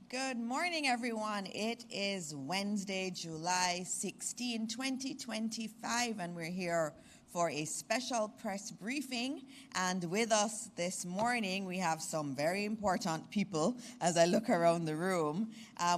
Good morning, everyone. It is Wednesday, July 16, 2025, and we're here for a special press briefing. And with us this morning, we have some very important people as I look around the room.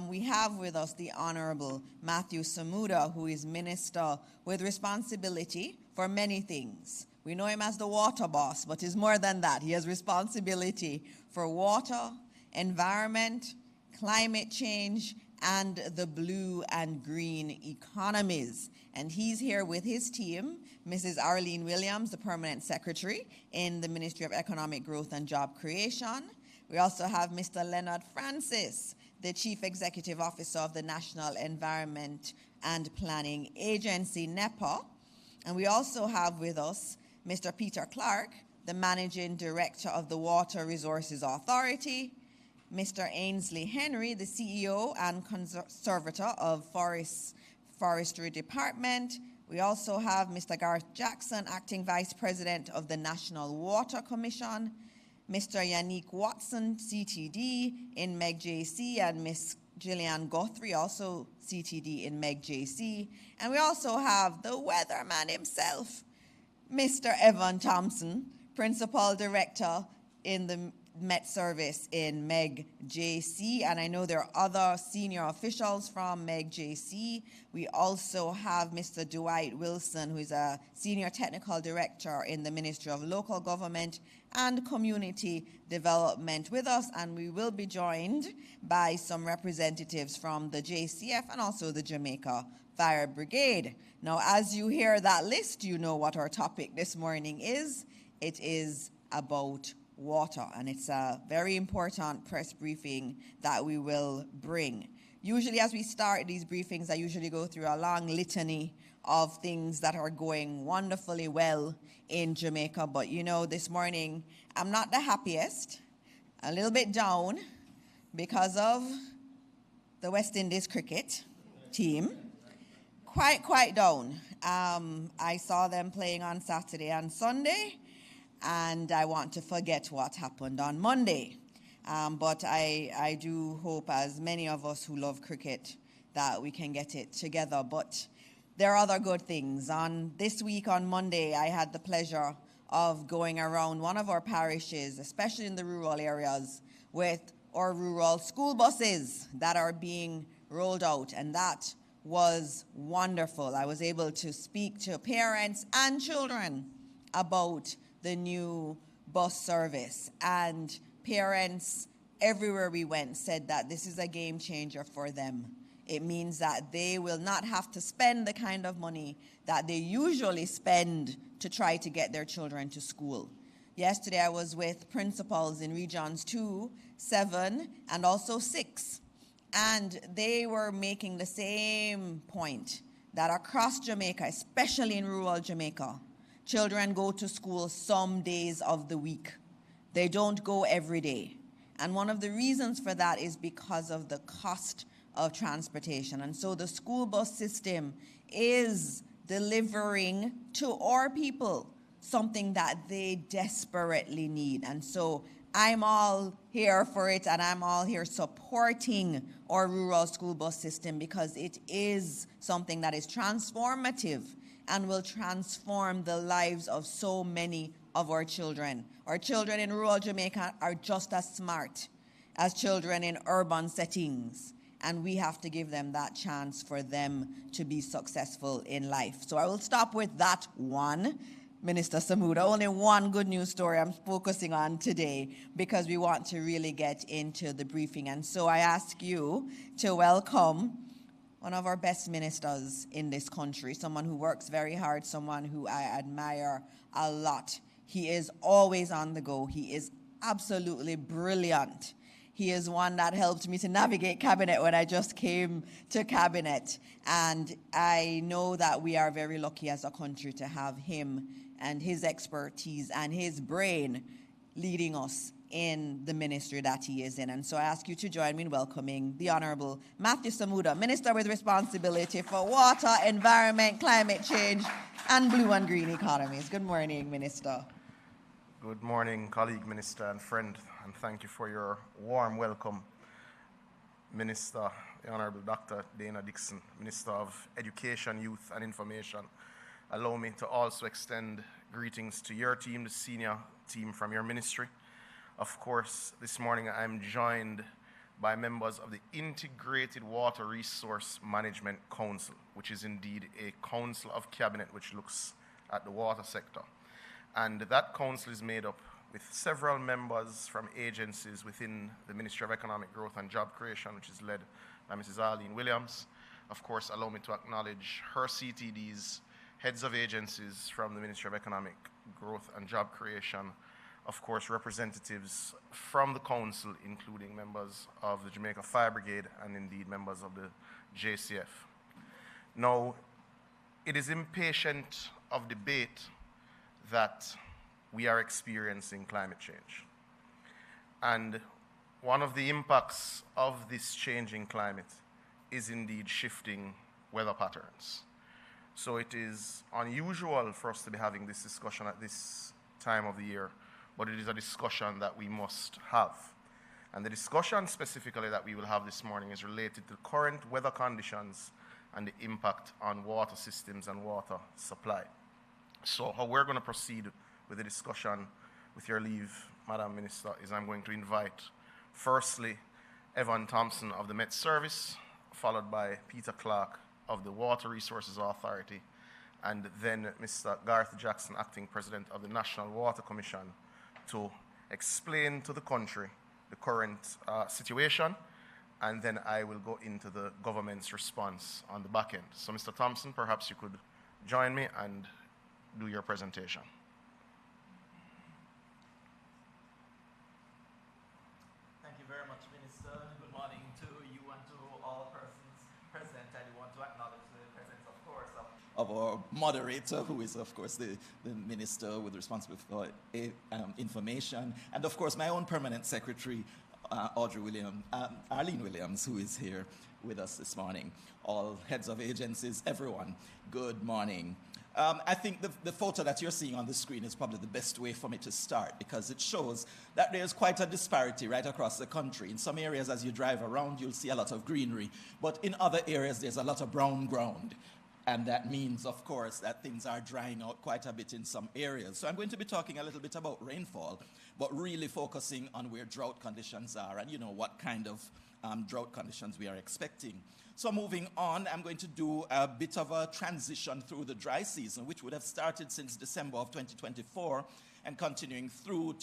We have with us the Honorable Matthew Samuda, who is Minister with responsibility for many things. We know him as the water boss, but he's more than that. He has responsibility for water, environment, climate change, and the blue and green economies. And he's here with his team, Mrs. Arlene Williams, the Permanent Secretary in the Ministry of Economic Growth and Job Creation. We also have Mr. Leonard Francis, the Chief Executive Officer of the National Environment and Planning Agency, NEPA. And we also have with us Mr. Peter Clark, the Managing Director of the Water Resources Authority, Mr. Ainsley Henry, the CEO and Conservator of Forestry Department. We also have Mr. Garth Jackson, Acting Vice President of the National Water Commission, Mr. Yannick Watson, CTD in MEGJC, and Ms. Gillian Guthrie, also CTD in MEGJC. And we also have the weatherman himself, Mr. Evan Thompson, Principal Director in the Met Service in MEGJC, and I know there are other senior officials from MEGJC. We also have Mr. Dwight Wilson, who is a Senior Technical Director in the Ministry of Local Government and Community Development with us, and we will be joined by some representatives from the JCF and also the Jamaica Fire Brigade. Now, as you hear that list, you know what our topic this morning is. It is about water, and it's a very important press briefing that we will bring. Usually as we start these briefings, I usually go through a long litany of things that are going wonderfully well in Jamaica, but you know, this morning I'm not the happiest, a little bit down because of the West Indies cricket team. Quite down. I saw them playing on Saturday and Sunday, and I want to forget what happened on Monday. But I do hope, as many of us who love cricket, that we can get it together. But there are other good things. This week on Monday, I had the pleasure of going around one of our parishes, especially in the rural areas, with our rural school buses that are being rolled out, and that was wonderful. I was able to speak to parents and children about the new bus service, and parents everywhere we went said that this is a game changer for them. It means that they will not have to spend the kind of money that they usually spend to try to get their children to school. Yesterday I was with principals in regions 2, 7, and also 6, and they were making the same point that across Jamaica, especially in rural Jamaica, children go to school some days of the week. They don't go every day. And one of the reasons for that is because of the cost of transportation. And so the school bus system is delivering to our people something that they desperately need. And so I'm all here for it, and I'm all here supporting our rural school bus system because it is something that is transformative and will transform the lives of so many of our children. Our children in rural Jamaica are just as smart as children in urban settings, and we have to give them that chance for them to be successful in life. So I will stop with that one, Minister Samuda. Only one good news story I'm focusing on today because we want to really get into the briefing. And so I ask you to welcome one of our best ministers in this country, someone who works very hard, someone who I admire a lot. He is always on the go. He is absolutely brilliant. He is one that helped me to navigate cabinet when I just came to cabinet. And I know that we are very lucky as a country to have him and his expertise and his brain leading us in the ministry that he is in. And so I ask you to join me in welcoming the Honorable Matthew Samuda, Minister with responsibility for water, environment, climate change, and blue and green economies. Good morning, Minister. Good morning, colleague, minister, and friend, and thank you for your warm welcome. Minister, the Honorable Dr. Dana Dixon, Minister of Education, Youth and Information, allow me to also extend greetings to your team, the senior team from your ministry. Of course, this morning I'm joined by members of the Integrated Water Resource Management Council, which is indeed a council of cabinet which looks at the water sector. And that council is made up with several members from agencies within the Ministry of Economic Growth and Job Creation, which is led by Mrs. Arlene Williams. Of course, allow me to acknowledge her CTDs, heads of agencies from the Ministry of Economic Growth and Job Creation, of course, representatives from the council, including members of the Jamaica Fire Brigade and indeed members of the JCF. Now, it is impatient of debate that we are experiencing climate change. And one of the impacts of this changing climate is indeed shifting weather patterns. So it is unusual for us to be having this discussion at this time of the year, but it is a discussion that we must have. And the discussion specifically that we will have this morning is related to current weather conditions and the impact on water systems and water supply. So how we're going to proceed with the discussion, with your leave, Madam Minister, is I'm going to invite, firstly, Evan Thompson of the Met Service, followed by Peter Clark of the Water Resources Authority, and then Mr. Garth Jackson, Acting President of the National Water Commission, to explain to the country the current situation, and then I will go into the government's response on the back end. So Mr. Thompson, perhaps you could join me and do your presentation. Thank you very much, Minister. Good morning to you and to all persons present. I do want to acknowledge the presence, of course, of our moderator, who is, of course, the Minister with responsibility for information, and, of course, my own permanent secretary, Arlene Williams, who is here with us this morning. All heads of agencies, everyone, good morning. I think the photo that you're seeing on the screen is probably the best way for me to start, because it shows that there's quite a disparity right across the country. In some areas, as you drive around, you'll see a lot of greenery, but in other areas, there's a lot of brown ground. And that means, of course, that things are drying out quite a bit in some areas. So I'm going to be talking a little bit about rainfall, but really focusing on where drought conditions are and, what kind of drought conditions we are expecting. So moving on, I'm going to do a bit of a transition through the dry season, which would have started since December of 2024 and continuing through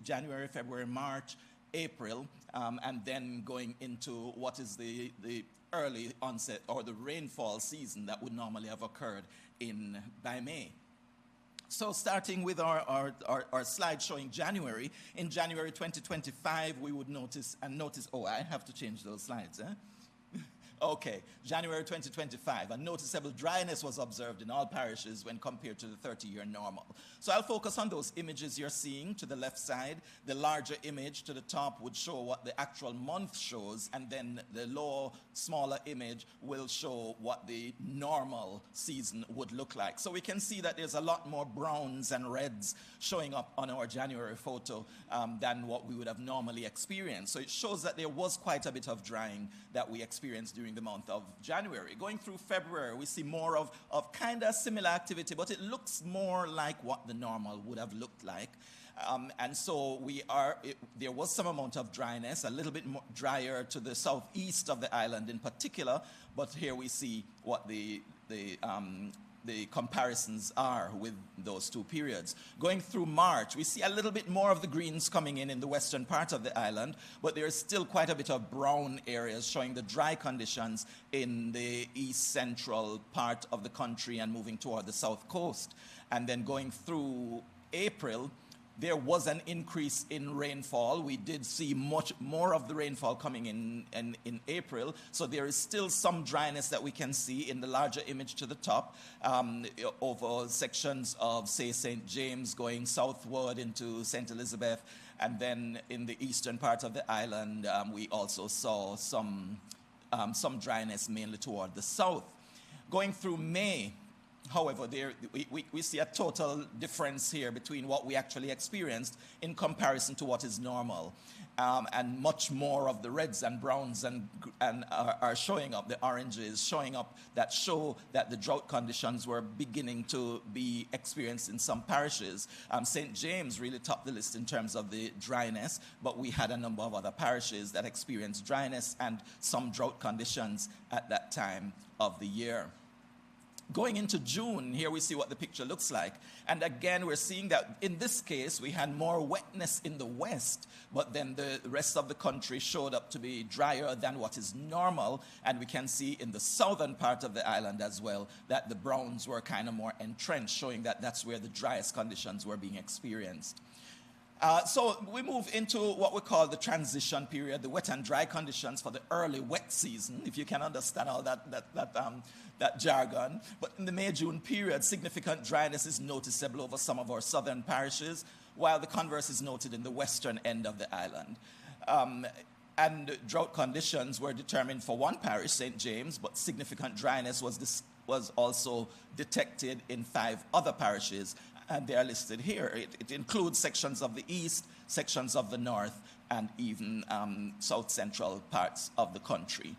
January, February, March, April, and then going into what is the early onset or the rainfall season that would normally have occurred by May. So starting with our slide showing January, in January 2025, we would notice, oh, I have to change those slides, eh? Okay, January 2025, a noticeable dryness was observed in all parishes when compared to the 30-year normal. So I'll focus on those images you're seeing to the left side. The larger image to the top would show what the actual month shows, and then the smaller image will show what the normal season would look like. So we can see that there's a lot more browns and reds showing up on our January photo than what we would have normally experienced. So it shows that there was quite a bit of drying that we experienced during the month of January. Going through February, we see more of kind of similar activity, but it looks more like what the normal would have looked like. And so there was some amount of dryness, a little bit more drier to the southeast of the island in particular, but here we see what the comparisons are with those two periods. Going through March, we see a little bit more of the greens coming in the western part of the island, but there is still quite a bit of brown areas showing the dry conditions in the east central part of the country and moving toward the south coast. And then going through April, there was an increase in rainfall. We did see much more of the rainfall coming in April. So there is still some dryness that we can see in the larger image to the top over sections of, say, St. James going southward into St. Elizabeth. And then in the eastern part of the island, we also saw some dryness mainly toward the south. Going through May, however, we see a total difference here between what we actually experienced in comparison to what is normal. and much more of the reds and browns and are showing up, the oranges showing up, that show that the drought conditions were beginning to be experienced in some parishes. St. James really topped the list in terms of the dryness, but we had a number of other parishes that experienced dryness and some drought conditions at that time of the year. Going into June, here we see what the picture looks like. And again, we're seeing that in this case, we had more wetness in the west, but then the rest of the country showed up to be drier than what is normal. And we can see in the southern part of the island as well that the browns were kind of more entrenched, showing that that's where the driest conditions were being experienced. So we move into what we call the transition period, the wet and dry conditions for the early wet season, if you can understand all that jargon. But in the May-June period, significant dryness is noticeable over some of our southern parishes, while the converse is noted in the western end of the island. And drought conditions were determined for one parish, St. James, but significant dryness was also detected in 5 other parishes, and they are listed here. It includes sections of the east, sections of the north, and even south central parts of the country.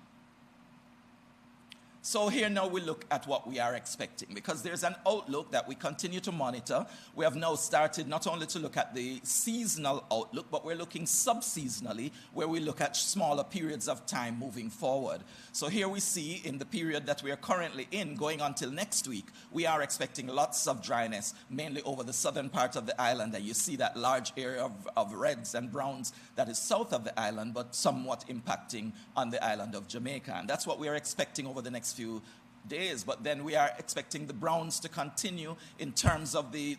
So here now we look at what we are expecting, because there's an outlook that we continue to monitor. We have now started not only to look at the seasonal outlook, but we're looking sub-seasonally, where we look at smaller periods of time moving forward. So here we see in the period that we are currently in, going until next week, we are expecting lots of dryness, mainly over the southern part of the island. And you see that large area of reds and browns that is south of the island, but somewhat impacting on the island of Jamaica. And that's what we are expecting over the next few days. But then we are expecting the browns to continue in terms of the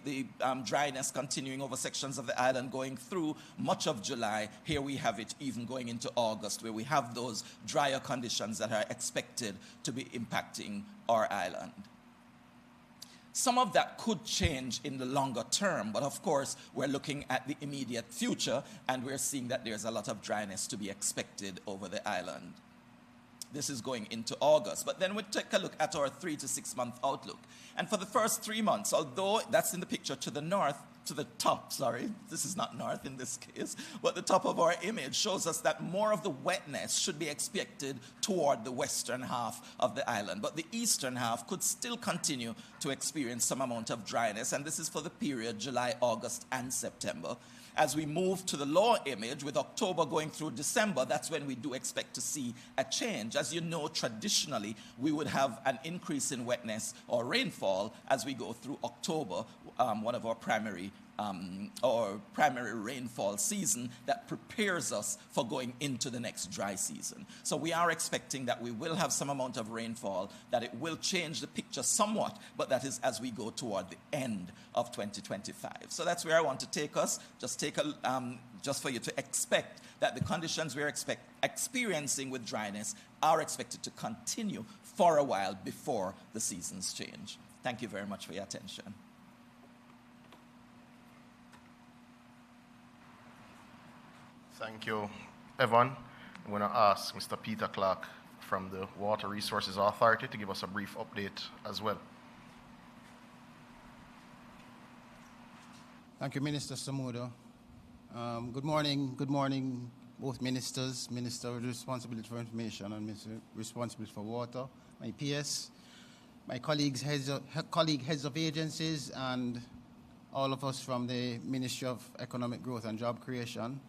dryness continuing over sections of the island going through much of July. Here we have it even going into August, where we have those drier conditions that are expected to be impacting our island. Some of that could change in the longer term, but of course, we're looking at the immediate future, and we're seeing that there's a lot of dryness to be expected over the island. This is going into August. But then we take a look at our 3 to 6 month outlook. And for the first 3 months, although that's in the picture to the north, to the top, sorry, this is not north in this case, but the top of our image shows us that more of the wetness should be expected toward the western half of the island. But the eastern half could still continue to experience some amount of dryness. And this is for the period July, August, and September. As we move to the lower image, with October going through December, that's when we do expect to see a change. As you know, traditionally, we would have an increase in wetness or rainfall as we go through October, one of our primary rainfall season that prepares us for going into the next dry season. So we are expecting that we will have some amount of rainfall, that it will change the picture somewhat, but that is as we go toward the end of 2025. So that's where I want to take us. Just for you to expect that the conditions we're experiencing with dryness are expected to continue for a while before the seasons change. Thank you very much for your attention. Thank you, Evan. I'm going to ask Mr. Peter Clark from the Water Resources Authority to give us a brief update as well. Thank you, Minister Samudo. Good morning, both ministers, Minister with responsibility for information and Minister responsibility for water, my PS, my colleagues, heads of agencies, and all of us from the Ministry of Economic Growth and Job Creation.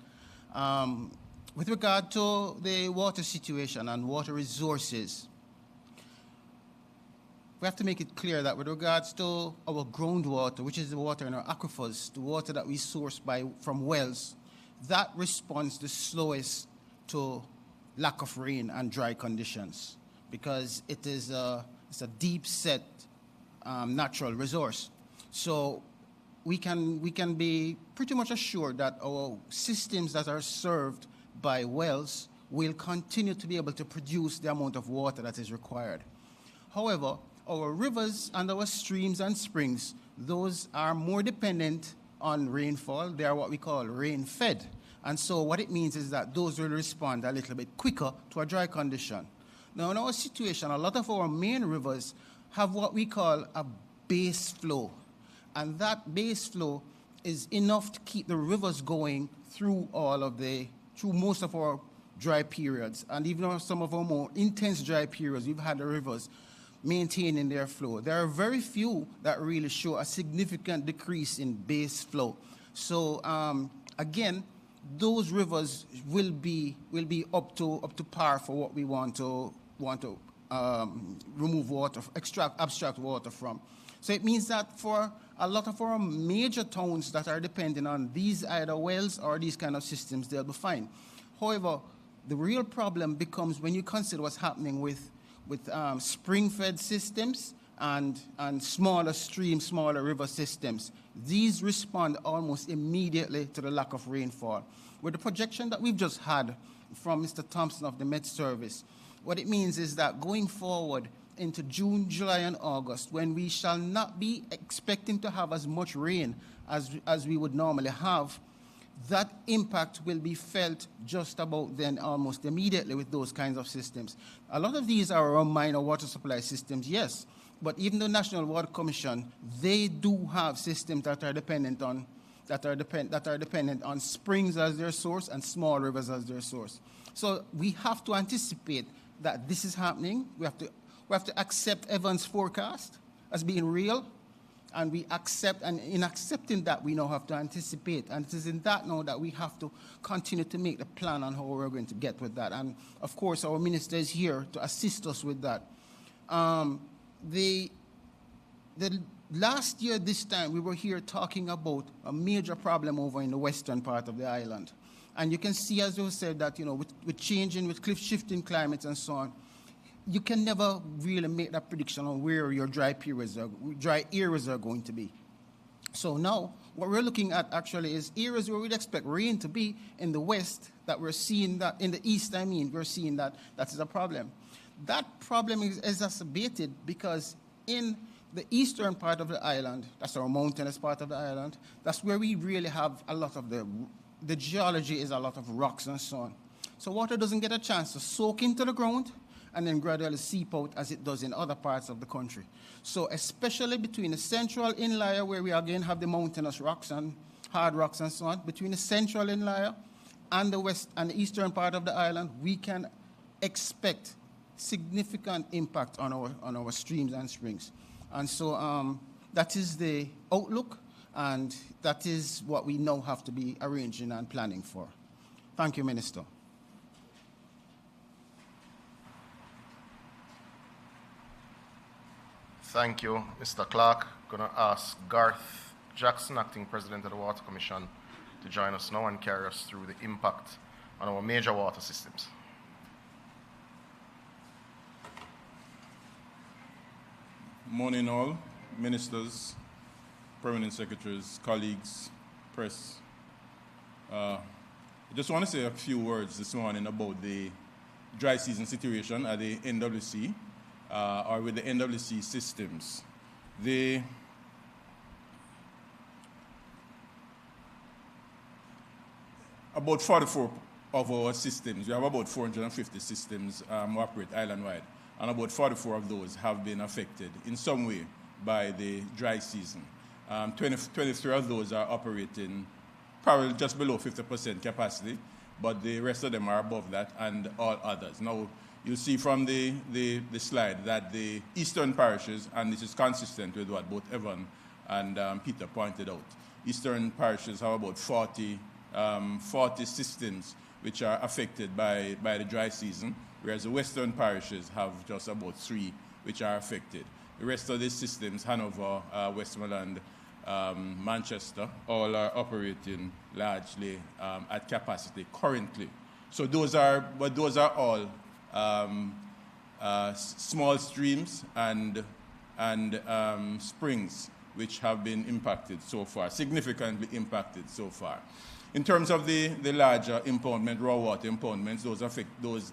With regard to the water situation and water resources, we have to make it clear that with regards to our groundwater, which is the water in our aquifers, the water that we source from wells, that responds the slowest to lack of rain and dry conditions, because it's a deep-set natural resource. So we can be pretty much assured that our systems that are served by wells will continue to be able to produce the amount of water that is required. However, our rivers and our streams and springs, those are more dependent on rainfall. They are what we call rain-fed. And so what it means is that those will respond a little bit quicker to a dry condition. Now, in our situation, a lot of our main rivers have what we call a base flow. And that base flow is enough to keep the rivers going through all of the through most of our dry periods, and even some of our more intense dry periods, we've had the rivers maintaining their flow. There are very few that really show a significant decrease in base flow. So again, those rivers will be up to par for what we want to remove water, abstract water from. So it means that for a lot of our major towns that are depending on these either wells or these kind of systems, they'll be fine. However, the real problem becomes when you consider what's happening with spring-fed systems and smaller stream, smaller river systems. These respond almost immediately to the lack of rainfall. With the projection that we've just had from Mr. Thompson of the Met Service, what it means is that going forward into June, July, and August, when we shall not be expecting to have as much rain as we would normally have, that impact will be felt just about then almost immediately with those kinds of systems. A lot of these are our minor water supply systems, yes, but even the National Water Commission, they do have systems that are dependent on springs as their source and small rivers as their source. So we have to anticipate that this is happening. We have to accept Evans' forecast as being real, and in accepting that, we now have to anticipate. And it is in that now that we have to continue to make the plan on how we're going to get with that. And of course, our minister is here to assist us with that. The last year, this time, we were here talking about a major problem over in the western part of the island. And you can see, as you said, that, with cliff shifting climates and so on, you can never really make that prediction on where your dry areas are going to be. So now, what we're looking at actually is areas where we'd expect rain to be in the west, that we're seeing that, in the east, we're seeing that is a problem. That problem is exacerbated because in the eastern part of the island, that's our mountainous part of the island, that's where we really have a lot of the geology is a lot of rocks and so on. So water doesn't get a chance to soak into the ground and then gradually seep out as it does in other parts of the country. So especially between the central inlier, where we again have the mountainous rocks and hard rocks and so on, between the central inlier and the west and the eastern part of the island, we can expect significant impact on our streams and springs. And so that is the outlook, and that is what we now have to be arranging and planning for. Thank you, Minister. Thank you, Mr. Clark. I'm going to ask Garth Jackson, Acting President of the Water Commission, to join us now and carry us through the impact on our major water systems. Morning all, ministers, permanent secretaries, colleagues, press. I just want to say a few words this morning about the dry season situation at the NWC. Or with the NWC systems. About 44 of our systems, we have about 450 systems operate island-wide, and about 44 of those have been affected in some way by the dry season. 23 of those are operating probably just below 50% capacity, but the rest of them are above that, and all others. Now, you'll see from the slide that the eastern parishes, and this is consistent with what both Evan and Peter pointed out, eastern parishes have about 40 systems which are affected by the dry season, whereas the western parishes have just about 3 which are affected. The rest of the systems, Hanover, Westmoreland, Manchester, all are operating largely at capacity currently. So those are all small streams and springs which have been impacted so far, significantly impacted so far. In terms of the larger impoundment, raw water impoundments, those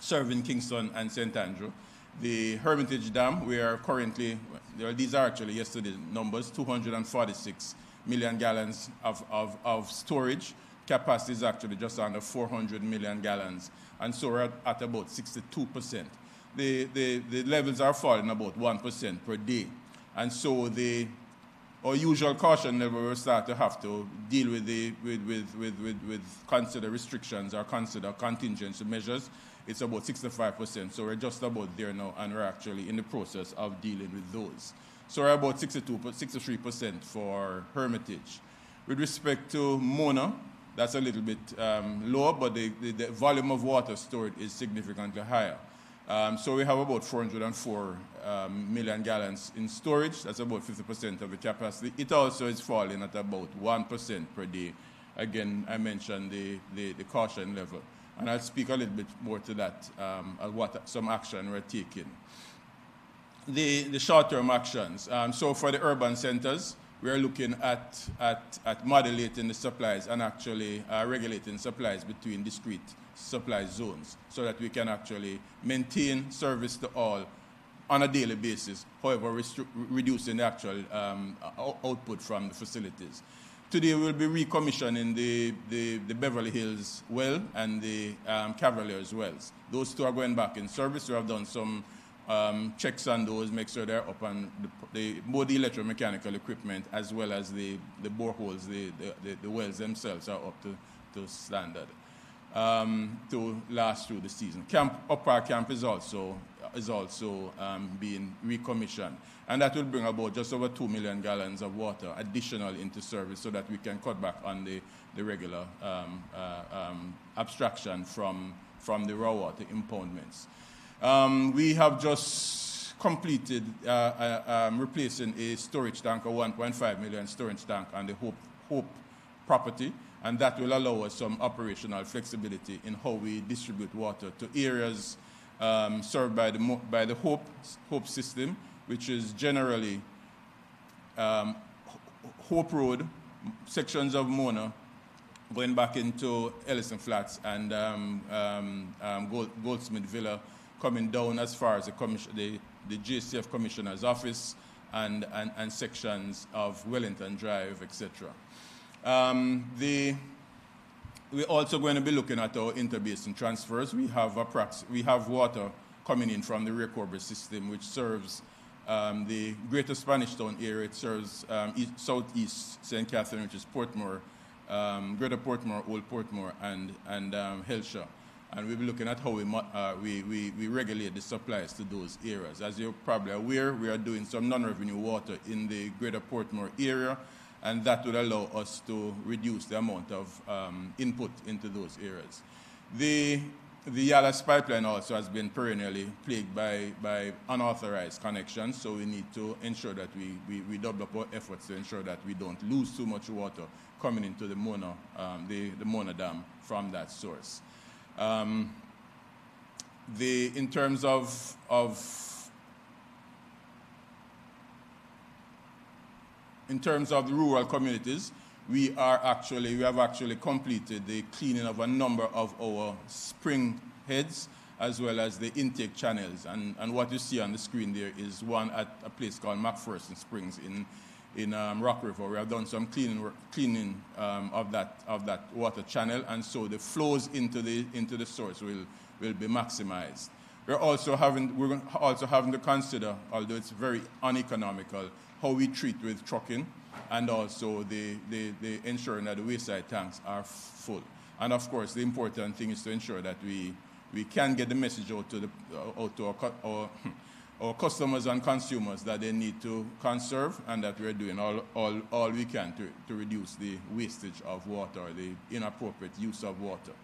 serving Kingston and St. Andrew. The Hermitage Dam, we are currently, these are actually yesterday's numbers, 246 million gallons of storage. Capacity is actually just under 400 million gallons, and so we're at about 62%. The levels are falling about 1% per day, and so our usual caution level, we start to have to deal with consider restrictions or consider contingency measures. It's about 65%, so we're just about there now, and we're actually in the process of dealing with those. So we're about 63% for Hermitage. With respect to Mona, that's a little bit lower, but the volume of water stored is significantly higher. So we have about 404 million gallons in storage. That's about 50% of the capacity. It also is falling at about 1% per day. Again, I mentioned the caution level. And I'll speak a little bit more to that, what some action we're taking. The short-term actions. So for the urban centers, we're looking at modulating the supplies and actually regulating supplies between discrete supply zones so that we can actually maintain service to all on a daily basis, however, reducing the actual output from the facilities. Today we'll be recommissioning the Beverly Hills well and the Cavaliers wells. Those two are going back in service. We have done some checks on those, make sure they're up on both the electromechanical equipment as well as the boreholes, the wells themselves are up to standard to last through the season. Upper Camp is also being recommissioned, and that will bring about just over 2 million gallons of water additional into service so that we can cut back on the regular abstraction from the raw water impoundments. We have just completed replacing a storage tank, a 1.5 million storage tank on the Hope property, and that will allow us some operational flexibility in how we distribute water to areas served by the Hope system, which is generally Hope Road, sections of Mona, going back into Ellison Flats and Goldsmith Villa, coming down as far as the JCF Commissioner's Office and sections of Wellington Drive, etc. We're also going to be looking at our interbasin transfers. We have water coming in from the Ray Corbett system, which serves the Greater Spanish Town area. It serves southeast St. Catherine, which is Portmore, Greater Portmore, Old Portmore, and Helshaw. And we'll be looking at how we regulate the supplies to those areas. As you're probably aware, we are doing some non-revenue water in the Greater Portmore area, and that will allow us to reduce the amount of input into those areas. The Yalas pipeline also has been perennially plagued by unauthorized connections, so we need to ensure that we double up our efforts to ensure that we don't lose too much water coming into the Mona Dam from that source. In terms of the rural communities, we have actually completed the cleaning of a number of our spring heads as well as the intake channels. And what you see on the screen there is one at a place called McPherson Springs in Rock River. We have done some cleaning of that water channel, and so the flows into the source will be maximized. We're also having to consider, although it's very uneconomical, how we treat with trucking, and also the ensuring that the wayside tanks are full. And of course, the important thing is to ensure that we can get the message out to our customers and consumers that they need to conserve, and that we're doing all we can to reduce the wastage of water, the inappropriate use of water.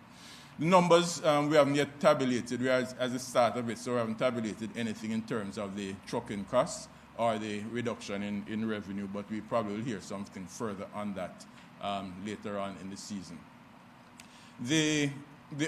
The numbers we haven't yet tabulated. We are at the start of it, so we haven't tabulated anything in terms of the trucking costs or the reduction in revenue, but we probably will hear something further on that later on in the season. The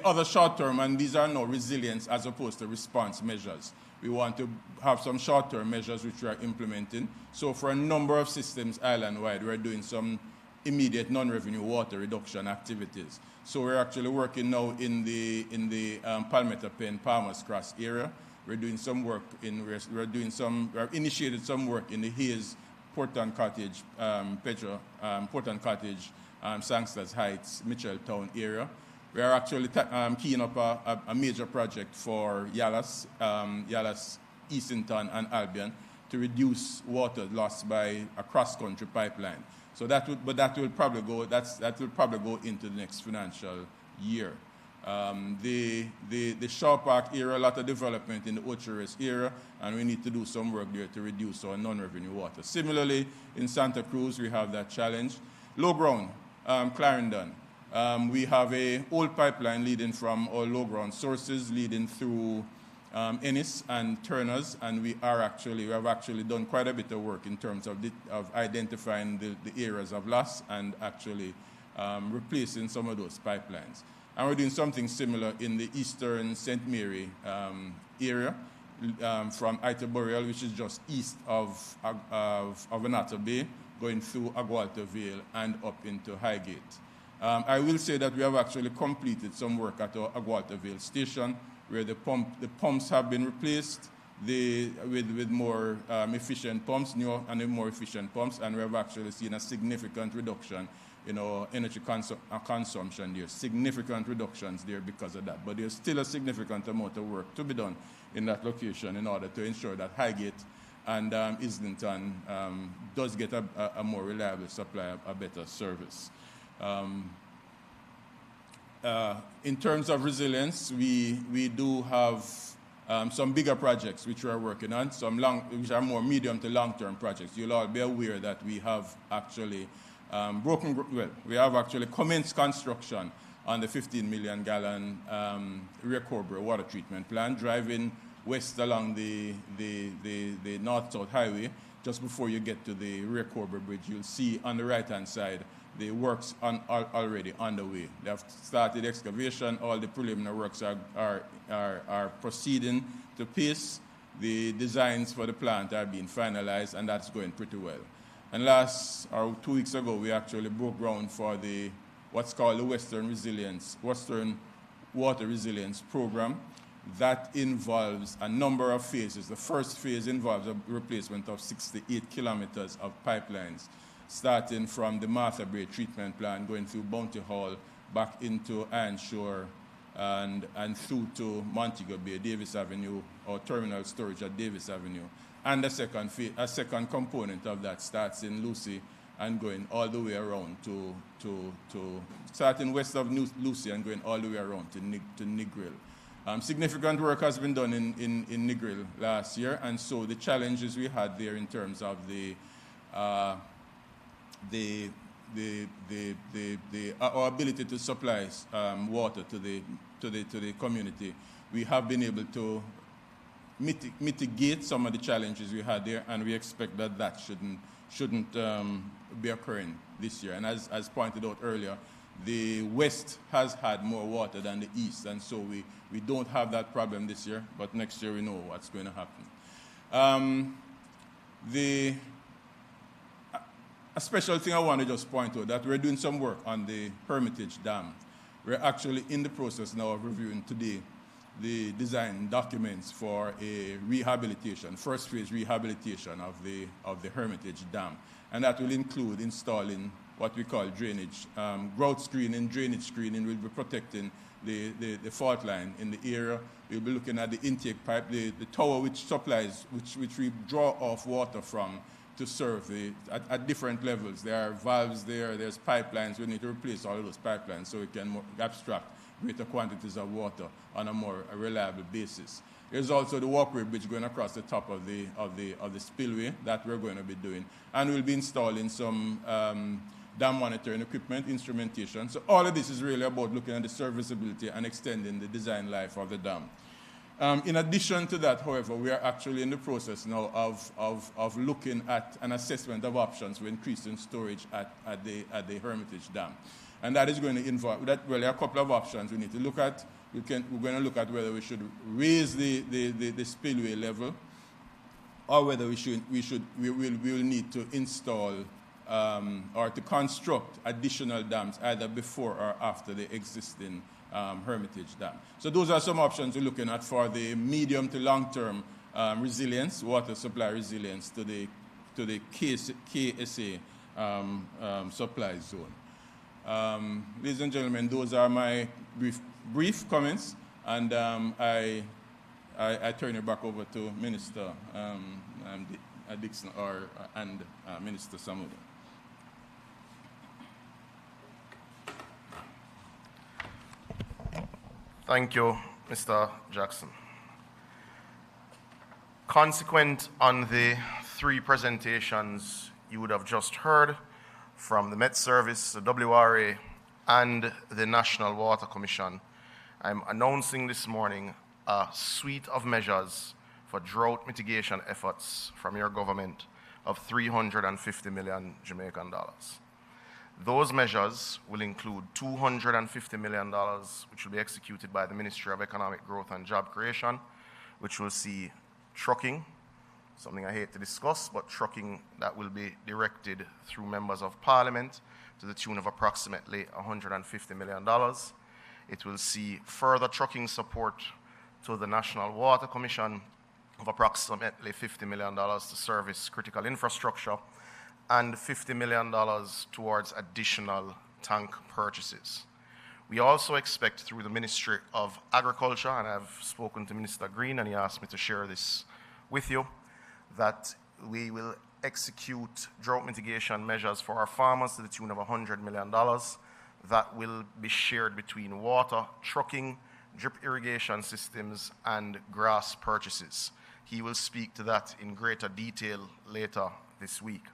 other short-term, and these are now resilience as opposed to response measures. We want to have some short-term measures which we are implementing. So for a number of systems island-wide, we're doing some immediate non-revenue water reduction activities. So we're actually working now in the Palmetto Pen, Palmer's Cross area. We're doing some work we've initiated some work in the Hayes, Portland Cottage, Portland Cottage, Sangsters Heights, Mitchelltown area. We are actually keying up a major project for Yalas, Easington, and Albion to reduce water loss by a cross-country pipeline. So that will probably go into the next financial year. The Shaw Park area, a lot of development in the Ocheres area, and we need to do some work there to reduce our non-revenue water. Similarly, in Santa Cruz, we have that challenge. Low ground, Clarendon. We have a old pipeline leading from our low ground sources, leading through Ennis and Turner's, and we have actually done quite a bit of work in terms of identifying the areas of loss and actually replacing some of those pipelines. And we're doing something similar in the eastern St. Mary area, from Ita Boreal, which is just east of Anata Bay, going through Agualta Vale and up into Highgate. I will say that we have actually completed some work at our Agualta Vale station, where the pumps have been replaced with more efficient pumps, newer and more efficient pumps, and we have actually seen a significant reduction in our energy consumption there, significant reductions there because of that. But there's still a significant amount of work to be done in that location in order to ensure that Highgate and Islington does get a more reliable supply, a better service. In terms of resilience, we do have some bigger projects which we are working on, which are more medium to long-term projects. You'll all be aware that we have actually commenced construction on the 15 million gallon Rio Cobre water treatment plant, driving west along the north-south highway. Just before you get to the Rio Cobre bridge, you'll see on the right-hand side the works already underway. They have started excavation. All the preliminary works are proceeding to pace. The designs for the plant are being finalized, and that's going pretty well. And 2 weeks ago, we actually broke ground for what's called the Western Water Resilience Program. That involves a number of phases. The first phase involves a replacement of 68 kilometers of pipelines, starting from the Martha Bay treatment plant, going through Bounty Hall, back into Ironshore, and through to Montego Bay, Davis Avenue, or terminal storage at Davis Avenue. And a second component of that starts in Lucy and going all the way around to starting west of Lucy and going all the way around to Negril. Significant work has been done in Negril last year, and so the challenges we had there in terms of our ability to supply water to the community, we have been able to mitigate some of the challenges we had there, and we expect that shouldn't be occurring this year. And as pointed out earlier, the West has had more water than the East, and so we don't have that problem this year, but next year we know what's going to happen. A special thing I want to just point out, that we're doing some work on the Hermitage Dam. We're actually in the process now of reviewing today the design documents for a rehabilitation, first phase rehabilitation of the Hermitage Dam. And that will include installing what we call drainage, grout screening, drainage screening. We'll be protecting the fault line in the area. We'll be looking at the intake pipe, the tower which we draw off water from to serve at different levels. There are valves there, there's pipelines. We need to replace all of those pipelines so we can abstract greater quantities of water on a more reliable basis. There's also the walkway bridge going across the top of the spillway that we're going to be doing. And we'll be installing some dam monitoring equipment, instrumentation. So all of this is really about looking at the serviceability and extending the design life of the dam. In addition to that, however, we are actually in the process now of looking at an assessment of options for increasing storage at the Hermitage Dam. And that is going to involve, there are a couple of options we need to look at. We're going to look at whether we should raise the spillway level, or whether we will need to install or to construct additional dams either before or after the existing Hermitage Dam. So those are some options we're looking at for the medium to long-term resilience, water supply resilience to the KSA supply zone. Ladies and gentlemen, those are my brief comments, and I turn it back over to Minister Dixon and Minister Samuda. Thank you, Mr. Jackson. Consequent on the three presentations you would have just heard from the Met Service, the WRA, and the National Water Commission, I'm announcing this morning a suite of measures for drought mitigation efforts from your government of 350 million Jamaican dollars. Those measures will include $250 million, which will be executed by the Ministry of Economic Growth and Job Creation, which will see trucking, something I hate to discuss, but trucking that will be directed through members of parliament to the tune of approximately $150 million. It will see further trucking support to the National Water Commission of approximately $50 million to service critical infrastructure and $50 million towards additional tank purchases. We also expect through the Ministry of Agriculture, and I've spoken to Minister Green and he asked me to share this with you, that we will execute drought mitigation measures for our farmers to the tune of $100 million that will be shared between water, trucking, drip irrigation systems, and grass purchases. He will speak to that in greater detail later this week.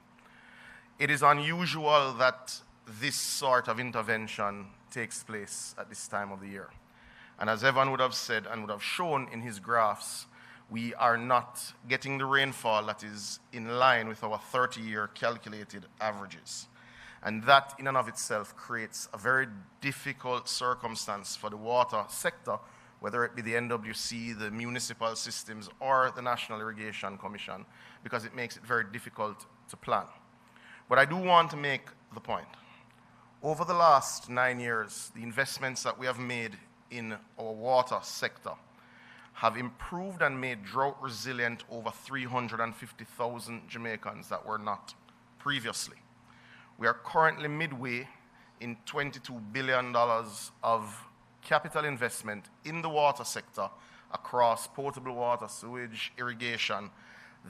It is unusual that this sort of intervention takes place at this time of the year. And as Evan would have said and would have shown in his graphs, we are not getting the rainfall that is in line with our 30-year calculated averages. And that in and of itself creates a very difficult circumstance for the water sector, whether it be the NWC, the municipal systems, or the National Irrigation Commission, because it makes it very difficult to plan. But I do want to make the point. Over the last 9 years, the investments that we have made in our water sector have improved and made drought resilient over 350,000 Jamaicans that were not previously. We are currently midway in $22 billion of capital investment in the water sector across potable water, sewage, irrigation,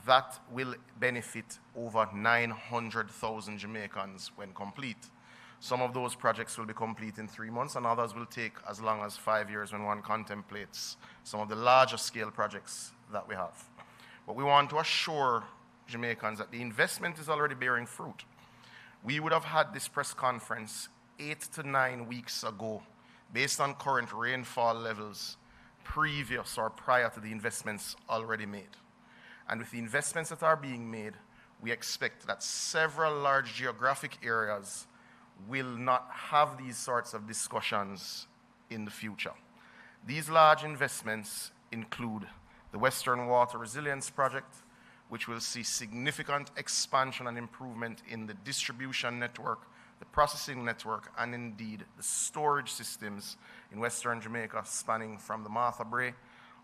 that will benefit over 900,000 Jamaicans when complete. Some of those projects will be complete in 3 months, and others will take as long as 5 years when one contemplates some of the larger scale projects that we have. But we want to assure Jamaicans that the investment is already bearing fruit. We would have had this press conference 8 to 9 weeks ago based on current rainfall levels previous or prior to the investments already made. And with the investments that are being made, we expect that several large geographic areas will not have these sorts of discussions in the future. These large investments include the Western Water Resilience Project, which will see significant expansion and improvement in the distribution network, the processing network, and indeed the storage systems in Western Jamaica, spanning from the Martha Brae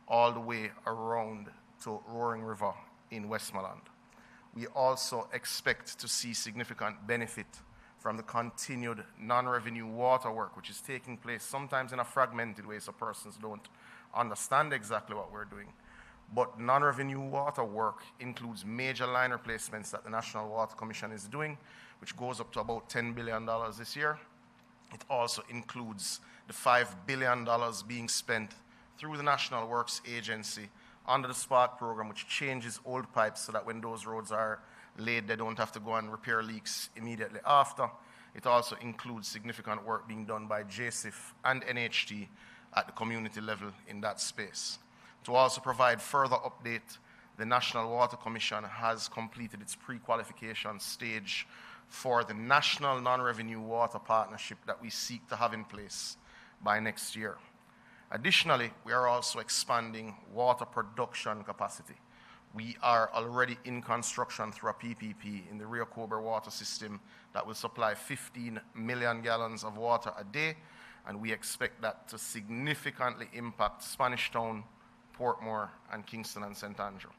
all the way around to Roaring River in Westmoreland. We also expect to see significant benefit from the continued non-revenue water work, which is taking place sometimes in a fragmented way so persons don't understand exactly what we're doing. But non-revenue water work includes major line replacements that the National Water Commission is doing, which goes up to about $10 billion this year. It also includes the $5 billion being spent through the National Works Agency under the Spark program, which changes old pipes so that when those roads are laid, they don't have to go and repair leaks immediately after. It also includes significant work being done by JSIF and NHT at the community level in that space. To also provide further update, the National Water Commission has completed its pre-qualification stage for the National Non-Revenue Water Partnership that we seek to have in place by next year. Additionally, we are also expanding water production capacity. We are already in construction through a PPP in the Rio Cobre water system that will supply 15 million gallons of water a day, and we expect that to significantly impact Spanish Town, Portmore, and Kingston and St. Andrew.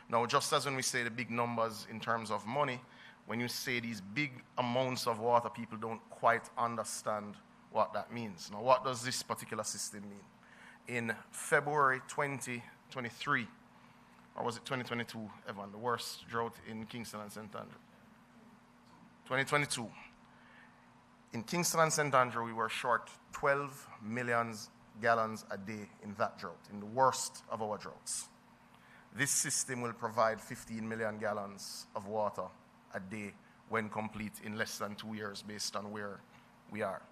Now, just as when we say the big numbers in terms of money, when you say these big amounts of water, people don't quite understand what that means. Now, what does this particular system mean? In February 2023, or was it 2022, Evan, the worst drought in Kingston and St. Andrew? 2022. In Kingston and St. Andrew, we were short 12 million gallons a day in that drought, in the worst of our droughts. This system will provide 15 million gallons of water a day when complete in less than 2 years based on where we are.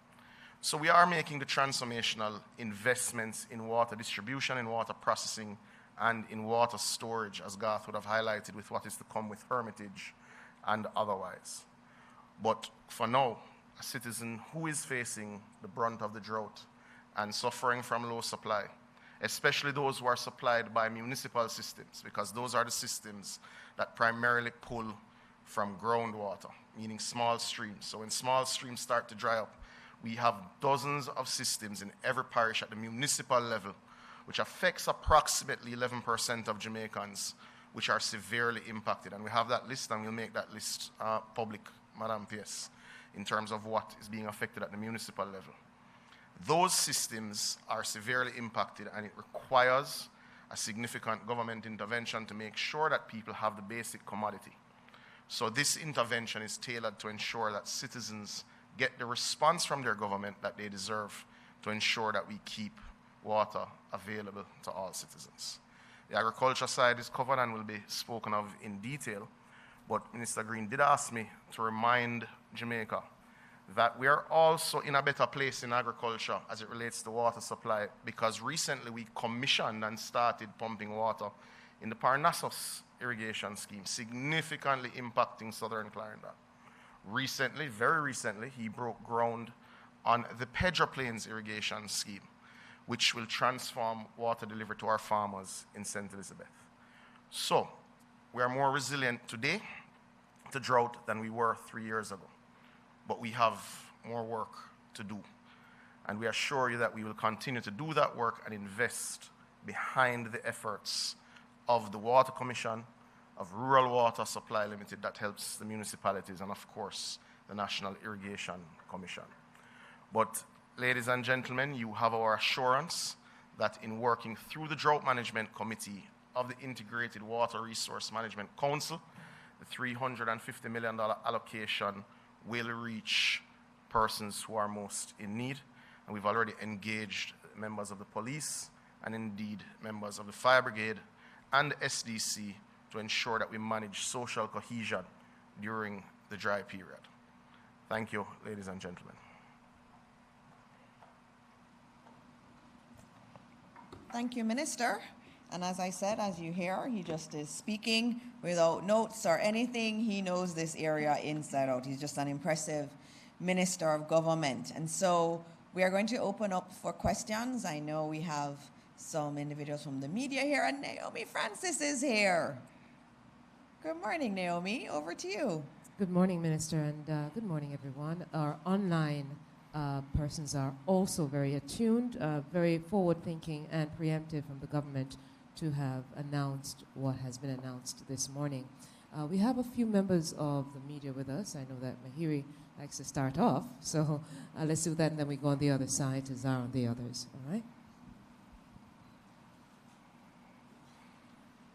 So we are making the transformational investments in water distribution, in water processing, and in water storage, as Garth would have highlighted with what is to come with Hermitage and otherwise. But for now, a citizen who is facing the brunt of the drought and suffering from low supply, especially those who are supplied by municipal systems, because those are the systems that primarily pull from groundwater, meaning small streams. So when small streams start to dry up, we have dozens of systems in every parish at the municipal level, which affects approximately 11% of Jamaicans, which are severely impacted. And we have that list, and we'll make that list public, Madam PS, in terms of what is being affected at the municipal level. Those systems are severely impacted, and it requires a significant government intervention to make sure that people have the basic commodity. So this intervention is tailored to ensure that citizens get the response from their government that they deserve to ensure that we keep water available to all citizens. The agriculture side is covered and will be spoken of in detail, but Minister Green did ask me to remind Jamaica that we are also in a better place in agriculture as it relates to water supply, because recently we commissioned and started pumping water in the Parnassus irrigation scheme, significantly impacting southern Clarendon. Recently, very recently, he broke ground on the Pedro Plains irrigation scheme, which will transform water delivery to our farmers in St. Elizabeth. So, we are more resilient today to drought than we were 3 years ago. But we have more work to do. And we assure you that we will continue to do that work and invest behind the efforts of the Water Commission, of Rural Water Supply Limited that helps the municipalities, and of course, the National Irrigation Commission. But ladies and gentlemen, you have our assurance that in working through the Drought Management Committee of the Integrated Water Resource Management Council, the $350 million allocation will reach persons who are most in need. And we've already engaged members of the police and indeed members of the fire brigade and the SDC to ensure that we manage social cohesion during the dry period. Thank you, ladies and gentlemen. Thank you, Minister. And as I said, as you hear, he just is speaking without notes or anything. He knows this area inside out. He's just an impressive minister of government. And so we are going to open up for questions. I know we have some individuals from the media here, and Naomi Francis is here. Good morning, Naomi. Over to you. Good morning, Minister, and good morning, everyone. Our online persons are also very attuned, very forward-thinking and preemptive from the government to have announced what has been announced this morning. We have a few members of the media with us. I know that Mahiri likes to start off, so let's do that, and then we go on the other side to Zara and the others, all right?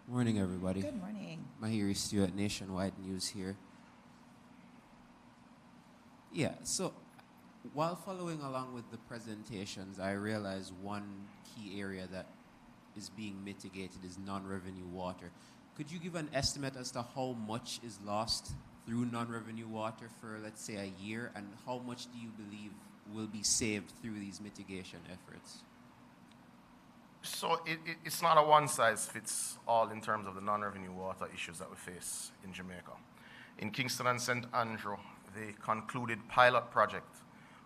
Morning, everybody. Good morning. Mahiri Stewart, Nationwide News here. Yeah, so while following along with the presentations, I realized one key area that is being mitigated is non-revenue water. Could you give an estimate as to how much is lost through non-revenue water for, let's say, a year, and how much do you believe will be saved through these mitigation efforts? So it's not a one-size-fits-all in terms of the non-revenue water issues that we face in Jamaica. In Kingston and St. Andrew, the concluded pilot project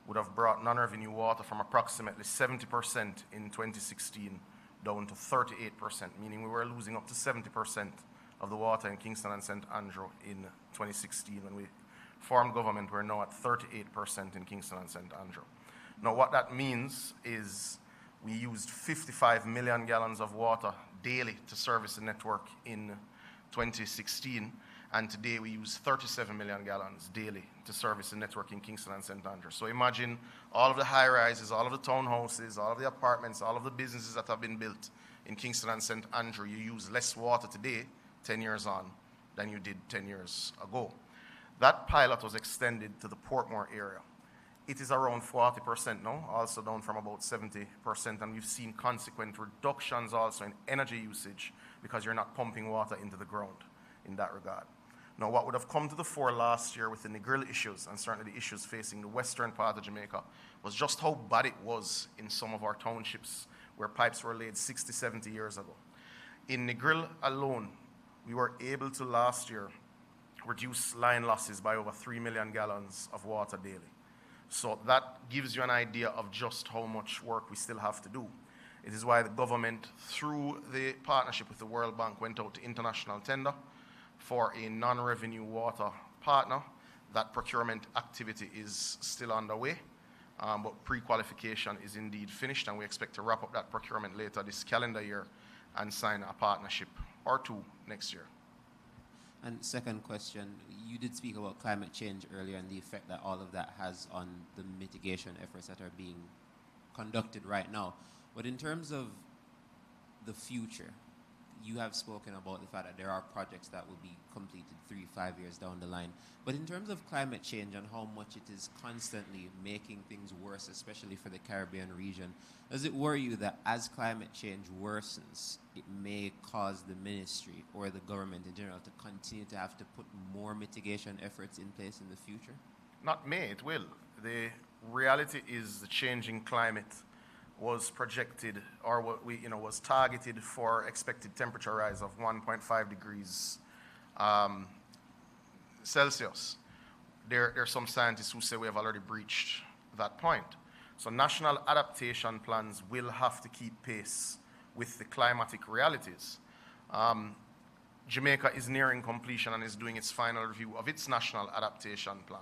would have brought non-revenue water from approximately 70% in 2016 down to 38%, meaning we were losing up to 70% of the water in Kingston and St. Andrew in 2016. When we formed government, we're now at 38% in Kingston and St. Andrew. Now, what that means is we used 55 million gallons of water daily to service the network in 2016, and today we use 37 million gallons daily to service the network in Kingston and St. Andrew. So imagine all of the high-rises, all of the townhouses, all of the apartments, all of the businesses that have been built in Kingston and St. Andrew, you use less water today, 10 years on, than you did 10 years ago. That pilot was extended to the Portmore area. It is around 40% now, also down from about 70%, and we've seen consequent reductions also in energy usage because you're not pumping water into the ground in that regard. Now, what would have come to the fore last year with the Negril issues, and certainly the issues facing the western part of Jamaica, was just how bad it was in some of our townships where pipes were laid 60, 70 years ago. In Negril alone, we were able to last year reduce line losses by over 3 million gallons of water daily. So that gives you an idea of just how much work we still have to do. It is why the government, through the partnership with the World Bank, went out to international tender for a non-revenue water partner. That procurement activity is still underway, but pre-qualification is indeed finished, and we expect to wrap up that procurement later this calendar year and sign a partnership or two next year. And second question, you did speak about climate change earlier and the effect that all of that has on the mitigation efforts that are being conducted right now. But in terms of the future, you have spoken about the fact that there are projects that will be completed 3-5 years down the line. But in terms of climate change and how much it is constantly making things worse, especially for the Caribbean region, does it worry you that as climate change worsens, it may cause the ministry or the government in general to continue to have to put more mitigation efforts in place in the future? Not may, it will. The reality is the changing climate was projected, or was targeted for expected temperature rise of 1.5 degrees Celsius. There are some scientists who say we have already breached that point. So national adaptation plans will have to keep pace with the climatic realities. Jamaica is nearing completion and is doing its final review of its national adaptation plan.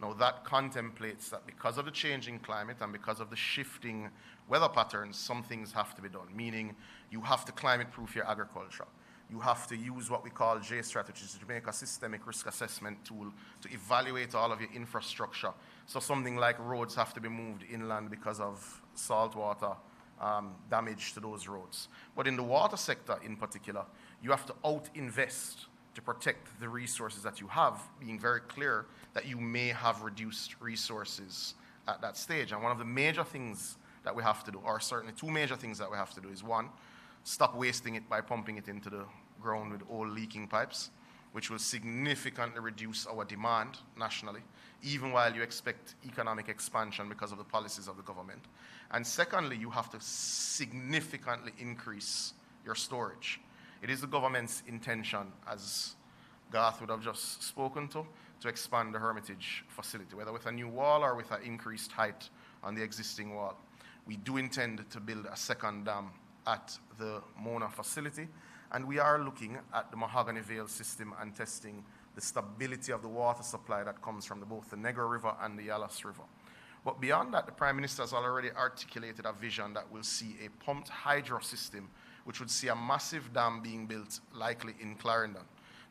Now, that contemplates that because of the changing climate and because of the shifting weather patterns, some things have to be done, meaning you have to climate-proof your agriculture. You have to use what we call JSTRAT, which is the Jamaica Systemic Risk Assessment Tool, to evaluate all of your infrastructure. So something like roads have to be moved inland because of saltwater damage to those roads. But in the water sector in particular, you have to out-invest to protect the resources that you have, being very clear that you may have reduced resources at that stage. And one of the major things that we have to do, or certainly two major things that we have to do, is one, stop wasting it by pumping it into the ground with old leaking pipes, which will significantly reduce our demand nationally, even while you expect economic expansion because of the policies of the government. And secondly, you have to significantly increase your storage. It is the government's intention, as Garth would have just spoken to expand the Hermitage facility, whether with a new wall or with an increased height on the existing wall. We do intend to build a second dam at the Mona facility, and we are looking at the Mahogany Vale system and testing the stability of the water supply that comes from both the Negro River and the Yalas River. But beyond that, the Prime Minister has already articulated a vision that will see a pumped hydro system, which would see a massive dam being built, likely in Clarendon.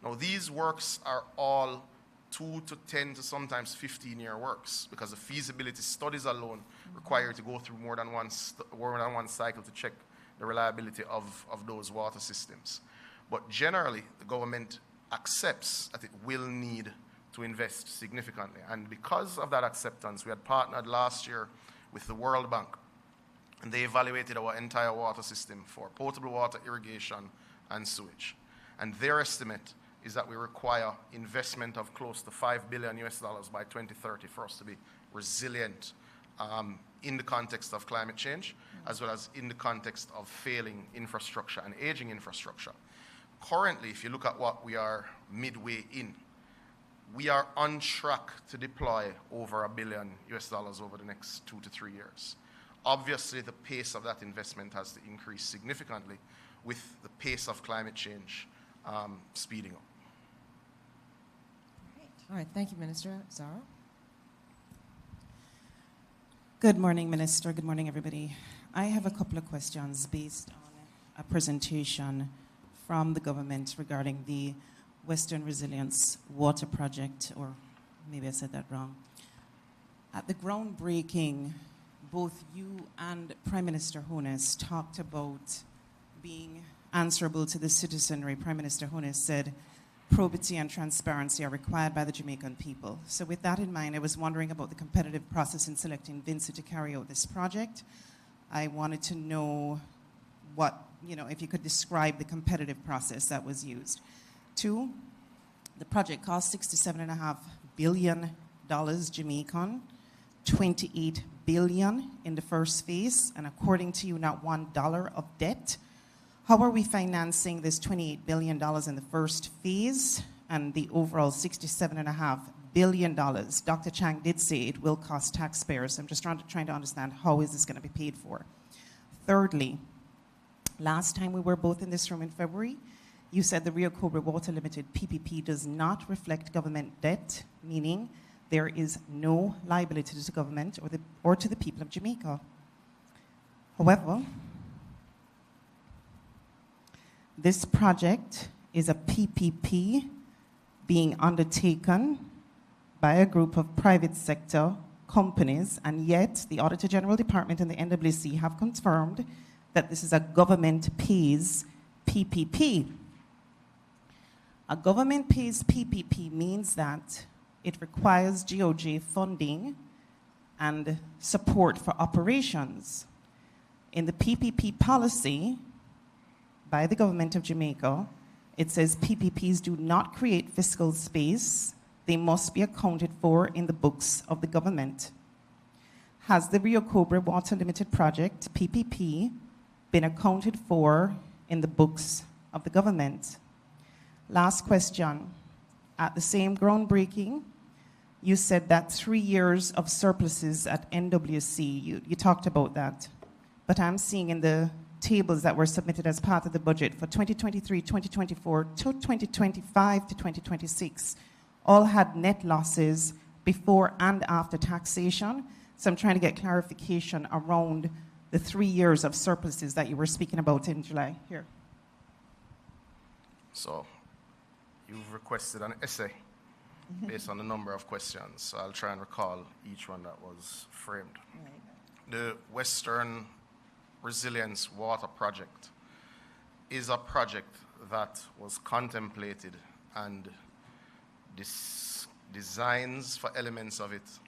Now, these works are all 2 to 10 to sometimes 15-year works, because the feasibility studies alone require you to go through more than one cycle to check the reliability of those water systems. But generally, the government accepts that it will need to invest significantly. And because of that acceptance, we had partnered last year with the World Bank, and they evaluated our entire water system for potable water, irrigation, and sewage. And their estimate is that we require investment of close to $5 billion by 2030 for us to be resilient in the context of climate change, as well as in the context of failing infrastructure and aging infrastructure. Currently, if you look at what we are midway in, we are on track to deploy over $1 billion over the next 2 to 3 years. Obviously, the pace of that investment has to increase significantly with the pace of climate change speeding up. All right, thank you, Minister. Zara? Good morning, Minister. Good morning, everybody. I have a couple of questions based on a presentation from the government regarding the Western Resilience Water Project, or maybe I said that wrong. At the groundbreaking, both you and Prime Minister Honus talked about being answerable to the citizenry, Prime Minister Hunis said probity and transparency are required by the Jamaican people. So with that in mind, I was wondering about the competitive process in selecting Vinci to carry out this project. I wanted to know if you could describe the competitive process that was used. 2, the project cost $67.5 billion Jamaican, 28 billion in the first phase, and according to you, not $1 of debt. How are we financing this $28 billion in the first phase and the overall $67.5 billion? Dr. Chang did say it will cost taxpayers. I'm just trying to understand how is this going to be paid for. Thirdly, last time we were both in this room in February, you said the Rio Cobra Water Limited PPP does not reflect government debt, meaning there is no liability to the government or to the people of Jamaica. However, this project is a PPP being undertaken by a group of private sector companies, and yet the Auditor General Department and the NWC have confirmed that this is a government pays PPP. A government pays PPP means that it requires GOJ funding and support for operations. In the PPP policy by the government of Jamaica, it says PPPs do not create fiscal space. They must be accounted for in the books of the government. Has the Rio Cobra Water Limited project, PPP, been accounted for in the books of the government? Last question. At the same groundbreaking, you said that 3 years of surpluses at NWC, you talked about that. But I'm seeing in the tables that were submitted as part of the budget for 2023, 2024, to 2025 to 2026, all had net losses before and after taxation. So I'm trying to get clarification around the 3 years of surpluses that you were speaking about in July. Here. So you've requested an essay based on the number of questions. So I'll try and recall each one that was framed. The Western Resilience Water Project is a project that was contemplated and designs for elements of it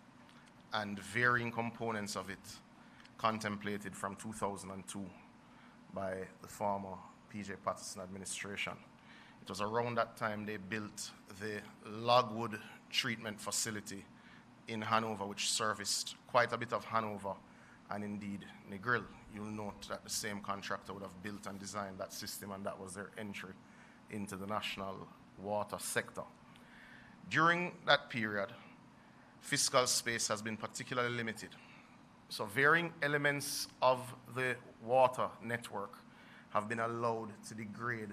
and varying components of it contemplated from 2002 by the former P.J. Patterson administration. It was around that time they built the Logwood treatment facility in Hanover, which serviced quite a bit of Hanover and indeed Negril. You'll note that the same contractor would have built and designed that system, and that was their entry into the national water sector. During that period, fiscal space has been particularly limited. So varying elements of the water network have been allowed to degrade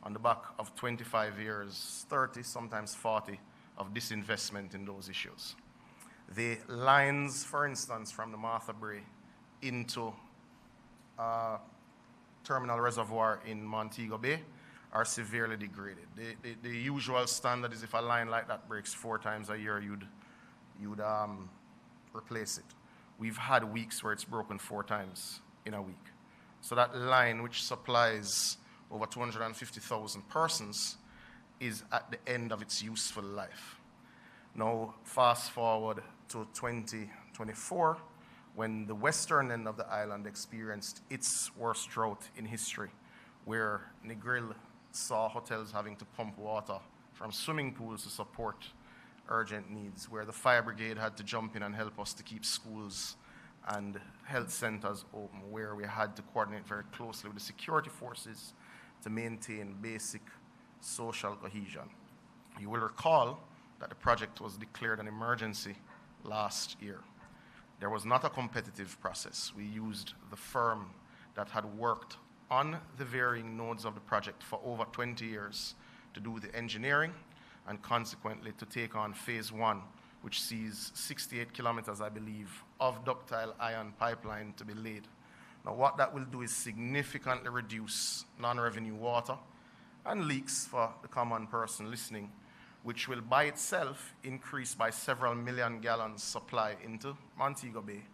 on the back of 25 years, 30, sometimes 40 of disinvestment in those issues. The lines, for instance, from the Martha Brae into Terminal Reservoir in Montego Bay are severely degraded. The usual standard is if a line like that breaks 4 times a year, you'd replace it. We've had weeks where it's broken 4 times in a week. So that line, which supplies over 250,000 persons, is at the end of its useful life. Now, fast forward to 2024, when the western end of the island experienced its worst drought in history, where Negril saw hotels having to pump water from swimming pools to support urgent needs, where the fire brigade had to jump in and help us to keep schools and health centers open, where we had to coordinate very closely with the security forces to maintain basic social cohesion. You will recall that the project was declared an emergency last year. There was not a competitive process. We used the firm that had worked on the varying nodes of the project for over 20 years to do the engineering and consequently to take on phase 1, which sees 68 kilometers, I believe, of ductile iron pipeline to be laid. Now, what that will do is significantly reduce non-revenue water and leaks for the common person listening, which will by itself increase by several million gallons supply into Montego Bay,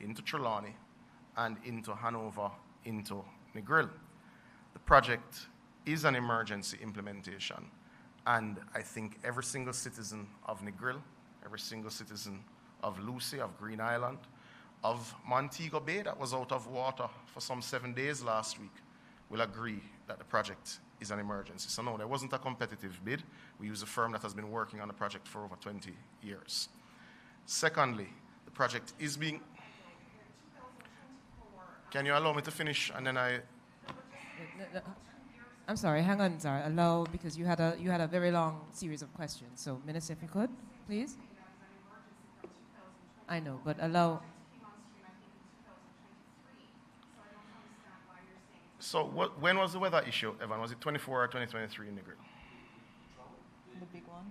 into Trelawney, and into Hanover, into Negril. The project is an emergency implementation, and I think every single citizen of Negril, every single citizen of Lucy, of Green Island, of Montego Bay that was out of water for some 7 days last week will agree that the project is an emergency. So no, there wasn't a competitive bid. We use a firm that has been working on the project for over 20 years. Secondly, the project is being... Can you allow me to finish and then I'm sorry, hang on, Zara. Allow, because you had a very long series of questions. So, Minister, if you could, please. I know, but allow... So when was the weather issue, Evan? Was it 24 or 2023 in Negril? The big one.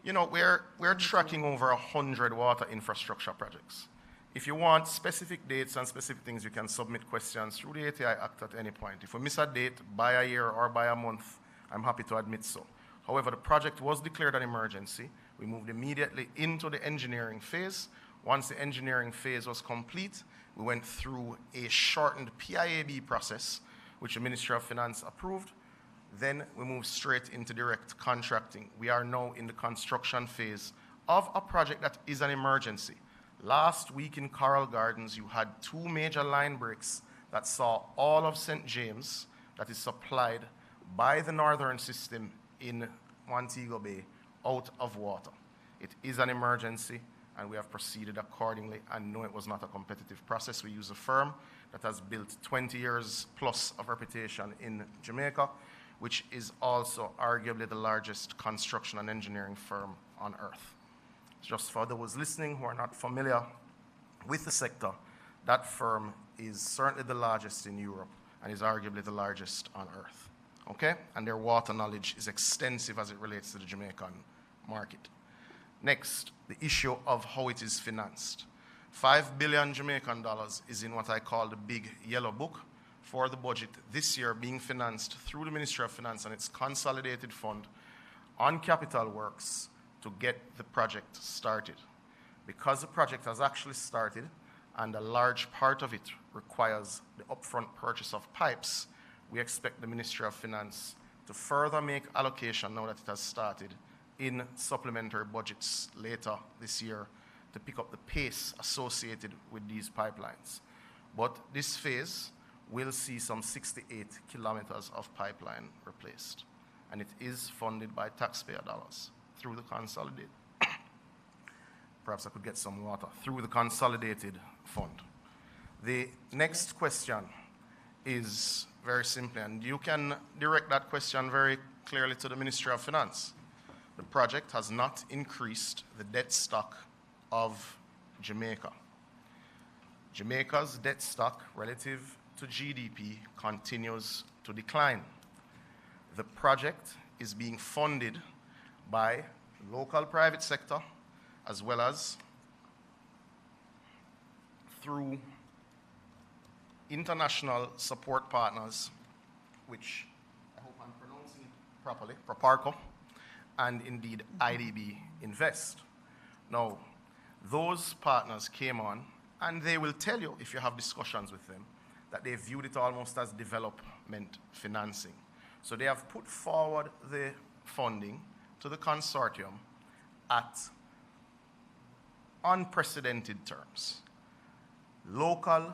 You know, we're tracking over 100 water infrastructure projects. If you want specific dates and specific things, you can submit questions through the ATI Act at any point. If we miss a date by a year or by a month, I'm happy to admit so. However, the project was declared an emergency. We moved immediately into the engineering phase. Once the engineering phase was complete, we went through a shortened PIAB process, which the Ministry of Finance approved. Then we moved straight into direct contracting. We are now in the construction phase of a project that is an emergency. Last week in Coral Gardens, you had 2 major line breaks that saw all of St. James, that is supplied by the northern system in Montego Bay, out of water. It is an emergency, and we have proceeded accordingly. And no, it was not a competitive process. We use a firm that has built 20 years plus of reputation in Jamaica, which is also arguably the largest construction and engineering firm on earth. Just for those listening who are not familiar with the sector, that firm is certainly the largest in Europe and is arguably the largest on earth. Okay? And their water knowledge is extensive as it relates to the Jamaican market. Next, the issue of how it is financed. 5 billion Jamaican dollars is in what I call the big yellow book for the budget this year, being financed through the Ministry of Finance and its consolidated fund on capital works to get the project started. Because the project has actually started and a large part of it requires the upfront purchase of pipes, we expect the Ministry of Finance to further make allocation now that it has started in supplementary budgets later this year to pick up the pace associated with these pipelines. But this phase will see some 68 kilometers of pipeline replaced, and it is funded by taxpayer dollars through the consolidated. Perhaps I could get some water. Through the consolidated fund. The next question is very simple, and you can direct that question very clearly to the Ministry of Finance. The project has not increased the debt stock of Jamaica. Jamaica's debt stock relative to GDP continues to decline. The project is being funded by local private sector as well as through international support partners, which I hope I'm pronouncing it properly, Proparco, and indeed IDB Invest. Now, those partners came on, and they will tell you, if you have discussions with them, that they viewed it almost as development financing. So they have put forward the funding to the consortium at unprecedented terms. Local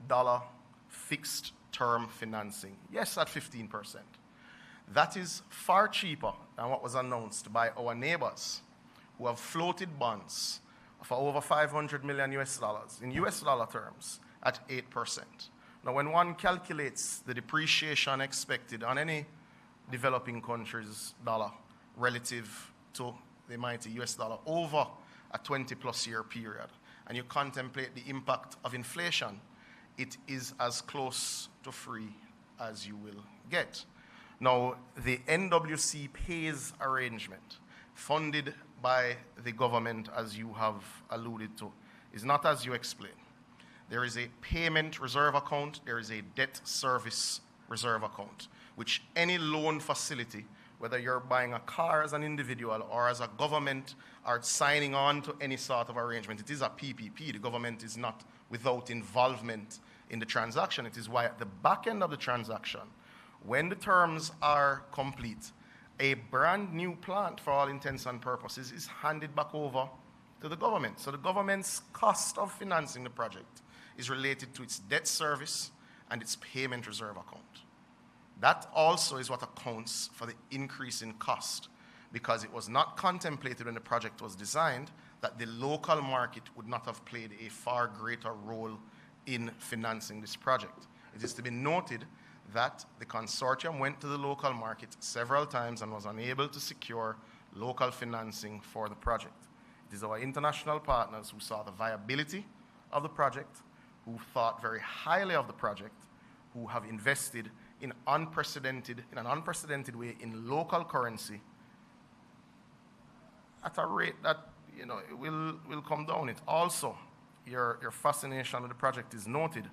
dollar fixed term financing, yes, at 15%. That is far cheaper than what was announced by our neighbors who have floated bonds for over 500 million US dollars, in US dollar terms, at 8%. Now, when one calculates the depreciation expected on any developing country's dollar relative to the mighty US dollar over a 20-plus year period, and you contemplate the impact of inflation, it is as close to free as you will get. Now, the NWC pays arrangement, funded by the government, as you have alluded to, is not as you explain. There is a payment reserve account, there is a debt service reserve account, which any loan facility, whether you're buying a car as an individual or as a government, are signing on to any sort of arrangement. It is a PPP. The government is not without involvement in the transaction. It is why at the back end of the transaction, When the terms are complete, a brand new plant, for all intents and purposes, is handed back over to the government. So the government's cost of financing the project is related to its debt service and its payment reserve account. That also is what accounts for the increase in cost, because it was not contemplated when the project was designed that the local market would not have played a far greater role in financing this project. It is to be noted that the consortium went to the local market several times and was unable to secure local financing for the project. It is our international partners who saw the viability of the project, who thought very highly of the project, who have invested in an unprecedented way in local currency at a rate that it will come down. It also, your fascination with the project is noted,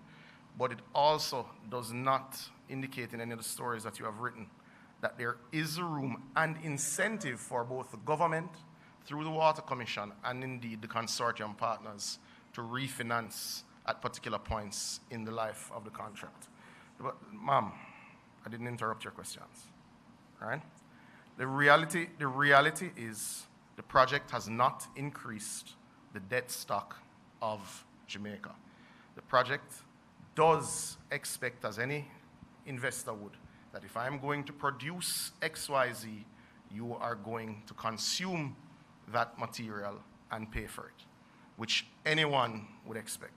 but it also does not indicate in any of the stories that you have written that there is a room and incentive for both the government through the Water Commission and indeed the consortium partners to refinance at particular points in the life of the contract. But, ma'am, I didn't interrupt your questions, right? The reality is the project has not increased the debt stock of Jamaica. The project does expect, as any investor would, that if I'm going to produce XYZ, you are going to consume that material and pay for it, which anyone would expect.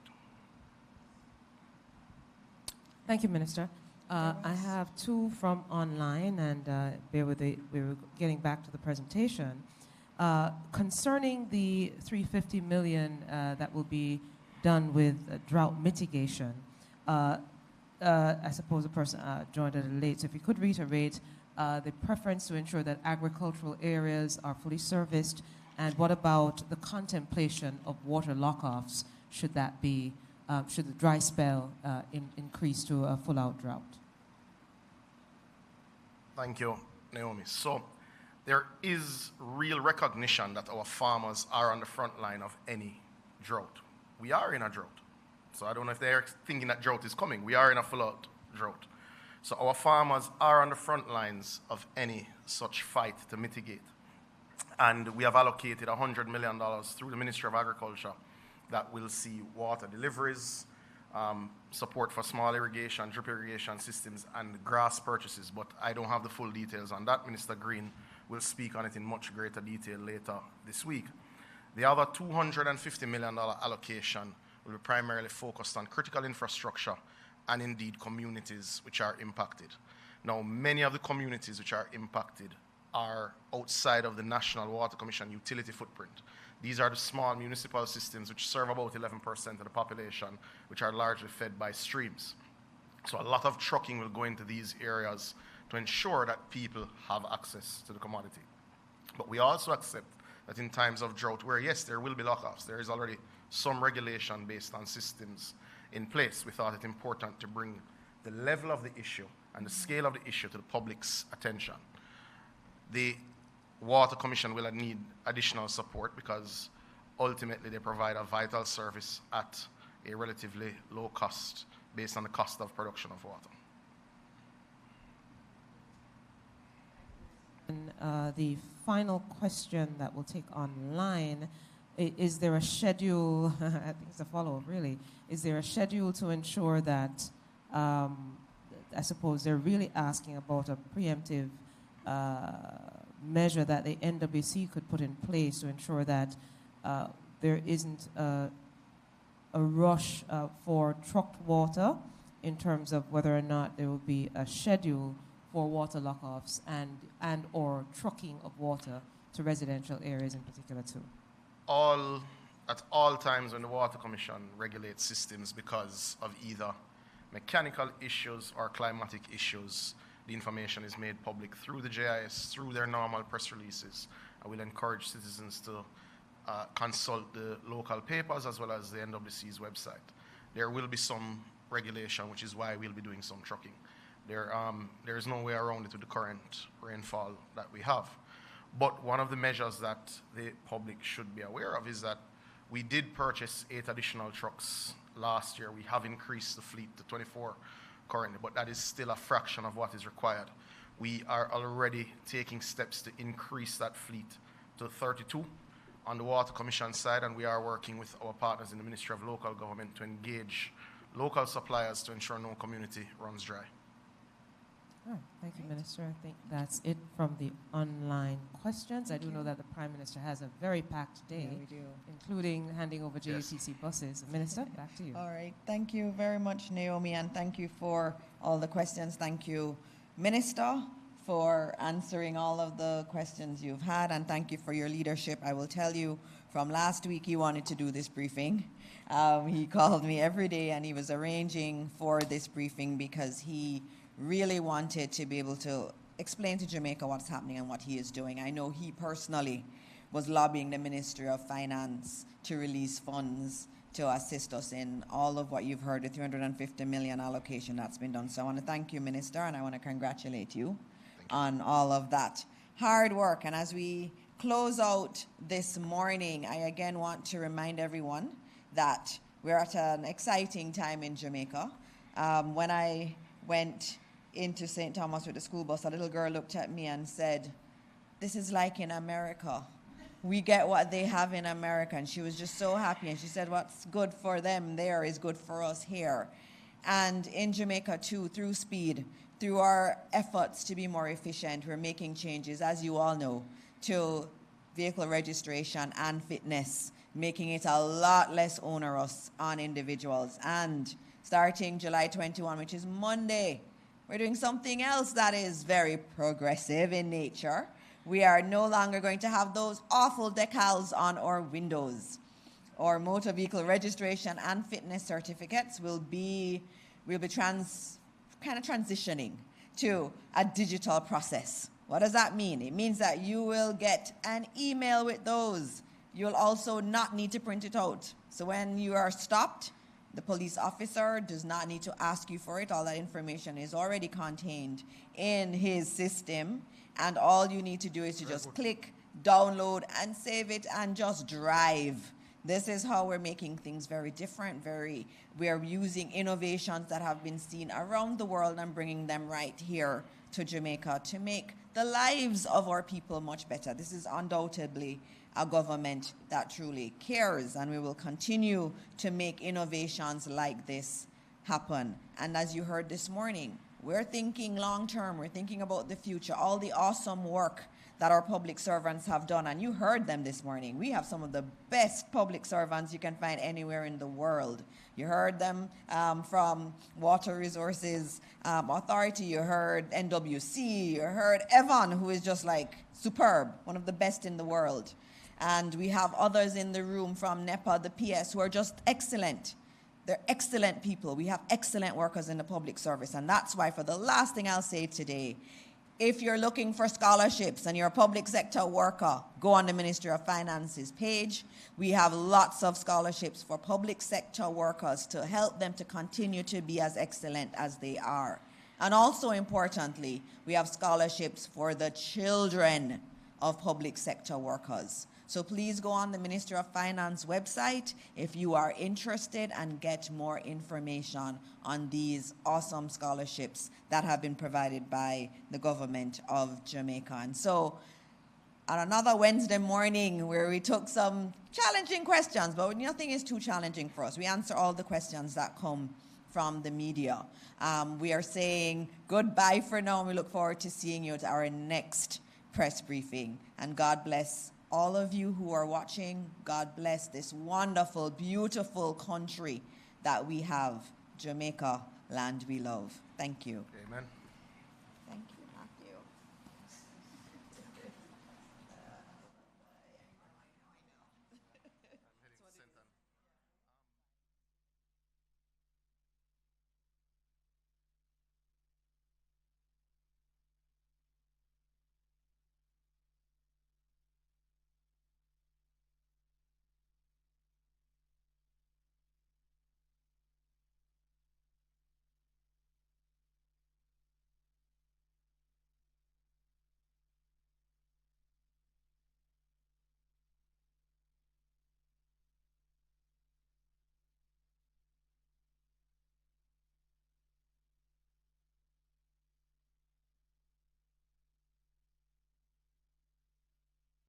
Thank you, Minister. I have two from online, and bear with me, we're getting back to the presentation. Concerning the $350 million that will be done with drought mitigation, I suppose the person joined a little late, so if you could reiterate the preference to ensure that agricultural areas are fully serviced, and what about the contemplation of water lockoffs should that be, should the dry spell increase to a full-out drought? Thank you, Naomi. So there is real recognition that our farmers are on the front line of any drought. We are in a drought. So I don't know if they're thinking that drought is coming. We are in a full-out drought. So our farmers are on the front lines of any such fight to mitigate. And we have allocated $100 million through the Ministry of Agriculture that will see water deliveries, support for small irrigation, drip irrigation systems, and grass purchases. But I don't have the full details on that. Minister Green will speak on it in much greater detail later this week. The other $250 million allocation will be primarily focused on critical infrastructure and indeed communities which are impacted. Now, many of the communities which are impacted are outside of the National Water Commission utility footprint. These are the small municipal systems which serve about 11% of the population, which are largely fed by streams. So a lot of trucking will go into these areas to ensure that people have access to the commodity. But we also accept that in times of drought, where yes, there will be lockoffs, there is already some regulation based on systems in place. We thought it important to bring the level of the issue and the scale of the issue to the public's attention. The Water Commission will need additional support because ultimately they provide a vital service at a relatively low cost based on the cost of production of water. And the final question that we'll take online, is there a schedule, I think it's a follow-up really, is there a schedule to ensure that, I suppose they're really asking about a preemptive measure that the NWC could put in place to ensure that there isn't a rush for trucked water in terms of whether or not there will be a schedule for water lockoffs and or trucking of water to residential areas in particular too? At all times when the Water Commission regulates systems because of either mechanical issues or climatic issues, the information is made public through the JIS, through their normal press releases. I will encourage citizens to consult the local papers as well as the NWC's website. There will be some regulation, which is why we'll be doing some trucking. There is no way around it with the current rainfall that we have. But one of the measures that the public should be aware of is that we did purchase 8 additional trucks last year. We have increased the fleet to 24 currently, but that is still a fraction of what is required. We are already taking steps to increase that fleet to 32 on the Water Commission side, and we are working with our partners in the Ministry of Local Government to engage local suppliers to ensure no community runs dry. All right, thank you, Minister. I think that's it from the online questions. I do know that the Prime Minister has a very packed day, Yeah, we do. including handing over JUTC buses. Minister, back to you. All right. Thank you very much, Naomi, and thank you for all the questions. Thank you, Minister, for answering all of the questions you've had, and thank you for your leadership. I will tell you, from last week, he wanted to do this briefing. He called me every day, and he was arranging for this briefing because he really wanted to be able to explain to Jamaica what's happening and what he is doing. I know he personally was lobbying the Ministry of Finance to release funds to assist us in all of what you've heard, the 350 million allocation that's been done. So I want to thank you, Minister, and I want to congratulate you on all of that hard work. And as we close out this morning, I again want to remind everyone that we're at an exciting time in Jamaica. When I went into St. Thomas with the school bus, a little girl looked at me and said, "This is like in America. We get what they have in America." And she was just so happy. And she said, what's good for them there is good for us here. And in Jamaica, too, through speed, through our efforts to be more efficient, we're making changes, as you all know, to vehicle registration and fitness, making it a lot less onerous on individuals. And starting July 21, which is Monday, we're doing something else that is very progressive in nature. We are no longer going to have those awful decals on our windows. Our motor vehicle registration and fitness certificates will be transitioning to a digital process. What does that mean? It means that you will get an email with those. You'll also not need to print it out. So when you are stopped, the police officer does not need to ask you for it. All that information is already contained in his system. And all you need to do is to just click, download, and save it, and just drive. This is how we're making things very different. We're using innovations that have been seen around the world and bringing them right here to Jamaica to make the lives of our people much better. This is undoubtedly a government that truly cares, and we will continue to make innovations like this happen. And as you heard this morning, we're thinking long term, we're thinking about the future, all the awesome work that our public servants have done, and you heard them this morning. We have some of the best public servants you can find anywhere in the world. You heard them from Water Resources Authority, you heard NWC, you heard Evan, who is just like superb, one of the best in the world. And we have others in the room from NEPA, the PS, who are just excellent. They're excellent people. We have excellent workers in the public service. And that's why, for the last thing I'll say today, if you're looking for scholarships and you're a public sector worker, go on the Ministry of Finance's page. We have lots of scholarships for public sector workers to help them to continue to be as excellent as they are. And also importantly, we have scholarships for the children of public sector workers. So please go on the Ministry of Finance website if you are interested and get more information on these awesome scholarships that have been provided by the government of Jamaica. And so on another Wednesday morning where we took some challenging questions, but nothing is too challenging for us. We answer all the questions that come from the media. We are saying goodbye for now, and we look forward to seeing you at our next press briefing. And God bless all of you who are watching. God bless this wonderful, beautiful country that we have, Jamaica, land we love. Thank you. Amen. Thank you.